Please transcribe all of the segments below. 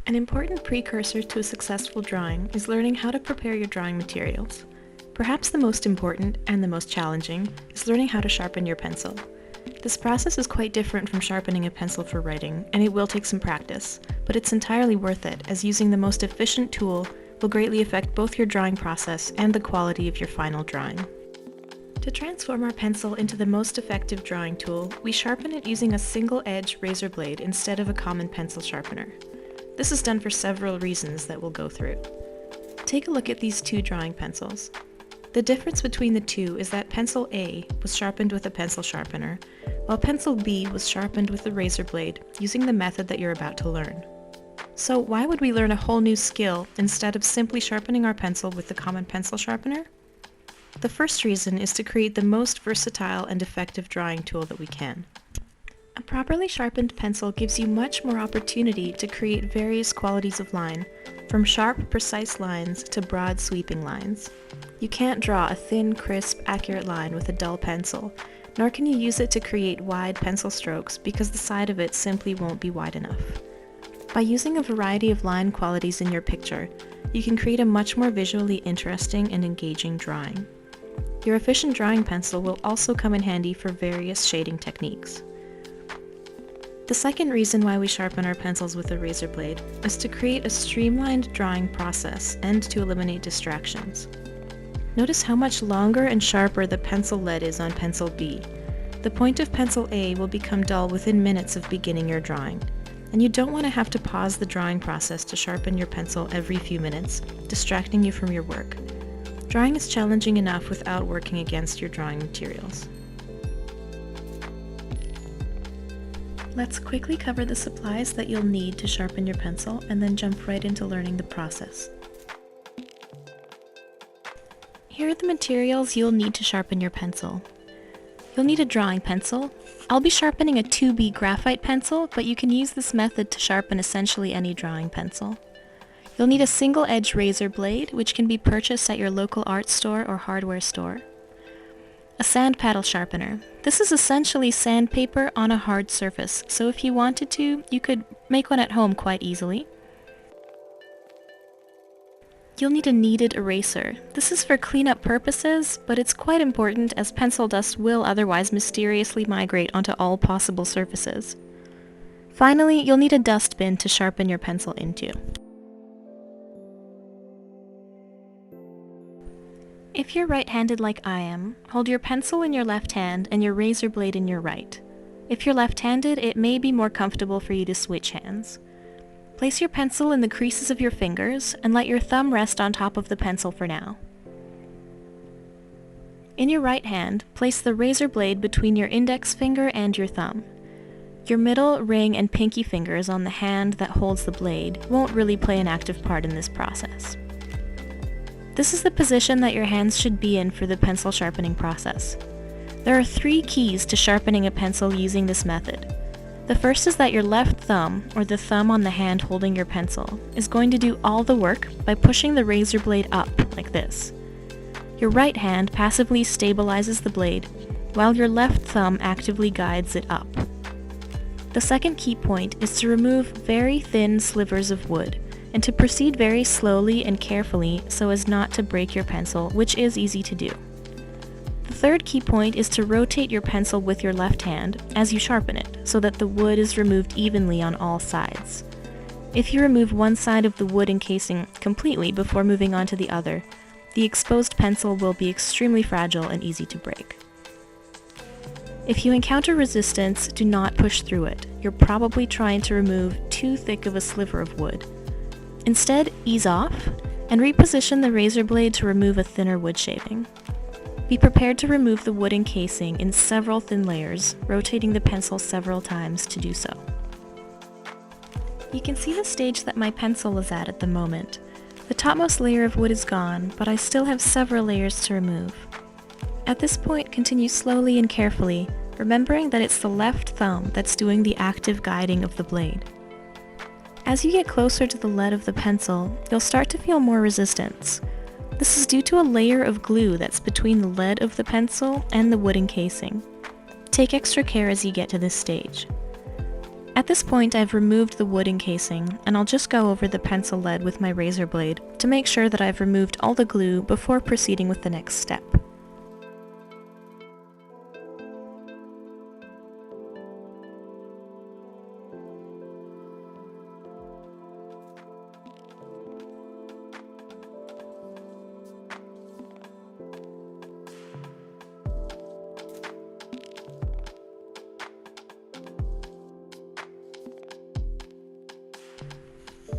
An important precursor to a successful drawing is learning how to prepare your drawing materials. Perhaps the most important, and the most challenging, is learning how to sharpen your pencil. This process is quite different from sharpening a pencil for writing, and it will take some practice, but it's entirely worth it, as using the most efficient tool will greatly affect both your drawing process and the quality of your final drawing. To transform our pencil into the most effective drawing tool, we sharpen it using a single-edge razor blade instead of a common pencil sharpener. This is done for several reasons that we'll go through. Take a look at these two drawing pencils. The difference between the two is that pencil A was sharpened with a pencil sharpener, while pencil B was sharpened with a razor blade using the method that you're about to learn. So why would we learn a whole new skill instead of simply sharpening our pencil with the common pencil sharpener? The first reason is to create the most versatile and effective drawing tool that we can. A properly sharpened pencil gives you much more opportunity to create various qualities of line, from sharp, precise lines to broad, sweeping lines. You can't draw a thin, crisp, accurate line with a dull pencil, nor can you use it to create wide pencil strokes because the side of it simply won't be wide enough. By using a variety of line qualities in your picture, you can create a much more visually interesting and engaging drawing. Your efficient drawing pencil will also come in handy for various shading techniques. The second reason why we sharpen our pencils with a razor blade is to create a streamlined drawing process and to eliminate distractions. Notice how much longer and sharper the pencil lead is on pencil B. The point of pencil A will become dull within minutes of beginning your drawing, and you don't want to have to pause the drawing process to sharpen your pencil every few minutes, distracting you from your work. Drawing is challenging enough without working against your drawing materials. Let's quickly cover the supplies that you'll need to sharpen your pencil and then jump right into learning the process. Here are the materials you'll need to sharpen your pencil. You'll need a drawing pencil. I'll be sharpening a 2B graphite pencil, but you can use this method to sharpen essentially any drawing pencil. You'll need a single-edge razor blade, which can be purchased at your local art store or hardware store. A sand paddle sharpener. This is essentially sandpaper on a hard surface, so if you wanted to, you could make one at home quite easily. You'll need a kneaded eraser. This is for cleanup purposes, but it's quite important as pencil dust will otherwise mysteriously migrate onto all possible surfaces. Finally, you'll need a dustbin to sharpen your pencil into. If you're right-handed like I am, hold your pencil in your left hand and your razor blade in your right. If you're left-handed, it may be more comfortable for you to switch hands. Place your pencil in the creases of your fingers and let your thumb rest on top of the pencil for now. In your right hand, place the razor blade between your index finger and your thumb. Your middle, ring, and pinky fingers on the hand that holds the blade won't really play an active part in this process. This is the position that your hands should be in for the pencil sharpening process. There are 3 keys to sharpening a pencil using this method. The first is that your left thumb, or the thumb on the hand holding your pencil, is going to do all the work by pushing the razor blade up, like this. Your right hand passively stabilizes the blade, while your left thumb actively guides it up. The second key point is to remove very thin slivers of wood, and to proceed very slowly and carefully so as not to break your pencil, which is easy to do. The third key point is to rotate your pencil with your left hand as you sharpen it, so that the wood is removed evenly on all sides. If you remove one side of the wood encasing completely before moving on to the other, the exposed pencil will be extremely fragile and easy to break. If you encounter resistance, do not push through it. You're probably trying to remove too thick of a sliver of wood. Instead, ease off and reposition the razor blade to remove a thinner wood shaving. Be prepared to remove the wooden casing in several thin layers, rotating the pencil several times to do so. You can see the stage that my pencil is at the moment. The topmost layer of wood is gone, but I still have several layers to remove. At this point, continue slowly and carefully, remembering that it's the left thumb that's doing the active guiding of the blade. As you get closer to the lead of the pencil, you'll start to feel more resistance. This is due to a layer of glue that's between the lead of the pencil and the wooden casing. Take extra care as you get to this stage. At this point, I've removed the wood encasing, and I'll just go over the pencil lead with my razor blade to make sure that I've removed all the glue before proceeding with the next step.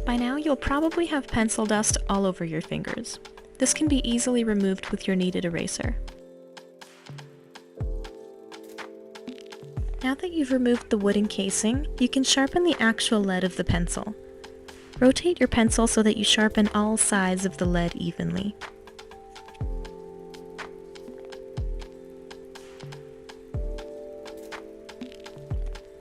By now, you'll probably have pencil dust all over your fingers. This can be easily removed with your kneaded eraser. Now that you've removed the wood encasing, you can sharpen the actual lead of the pencil. Rotate your pencil so that you sharpen all sides of the lead evenly.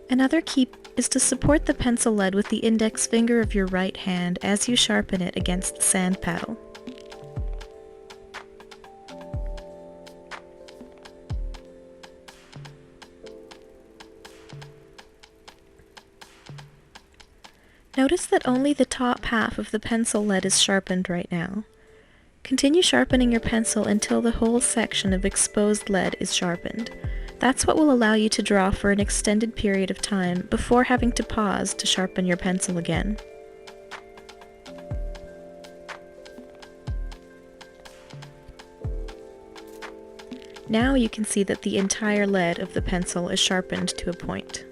Another key is to support the pencil lead with the index finger of your right hand as you sharpen it against the sand paddle. Notice that only the top half of the pencil lead is sharpened right now. Continue sharpening your pencil until the whole section of exposed lead is sharpened. That's what will allow you to draw for an extended period of time before having to pause to sharpen your pencil again. Now you can see that the entire lead of the pencil is sharpened to a point.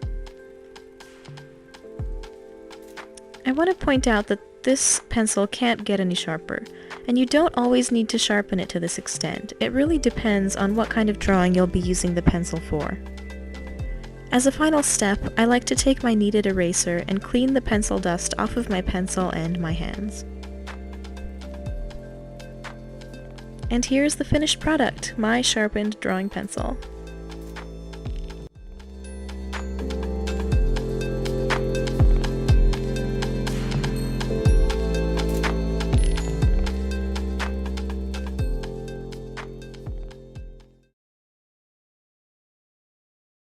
I want to point out that this pencil can't get any sharper, and you don't always need to sharpen it to this extent. It really depends on what kind of drawing you'll be using the pencil for. As a final step, I like to take my kneaded eraser and clean the pencil dust off of my pencil and my hands. And here's the finished product, my sharpened drawing pencil.